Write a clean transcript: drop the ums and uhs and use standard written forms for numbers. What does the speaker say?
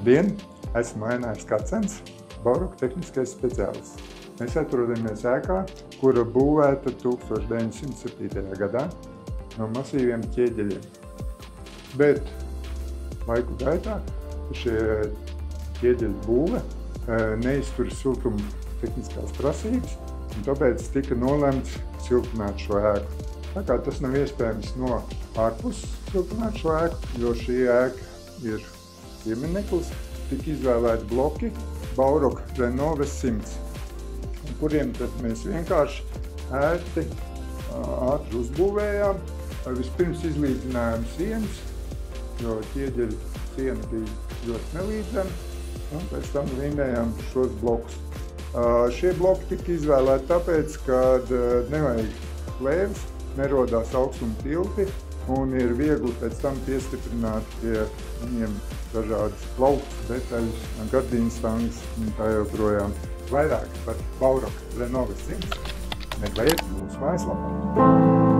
Labdien! Esmu Ainārs Kacens, Bauroka tehniskais speciālists. Mēs atrodamies ēkā, kura būvēta 1907. gadā no masīviem ķieģeļiem. Bet laiku gaitā šie ķieģeļu būve neiztur siltuma tehniskās prasības, un tāpēc tika nolemts siltināt šo ēku. Tā kā tas nav iespējams no ārpuses siltināt šo ēku, jo šī ēka ir piemineklis, tika izvēlēti bloki Bauroka Renove 100, kuriem tad mēs vienkārši ērti, ātri uzbūvējām. Vispirms izlīdzinājām sienas, jo ķieģeļu siena bija ļoti nelīdzena, un pēc tam rindējām šos blokus. Šie bloki tika izvēlēti tāpēc, ka nevajag klēves, nerodās augstuma tilti un ir viegli pēc tam piestiprināt pie viņiem dažādas plauktas, detaļas, gardīnas stangas un tā joprojām. Vairāk par Bauroka Renove 100 meklējiet mūsu mājaslapā.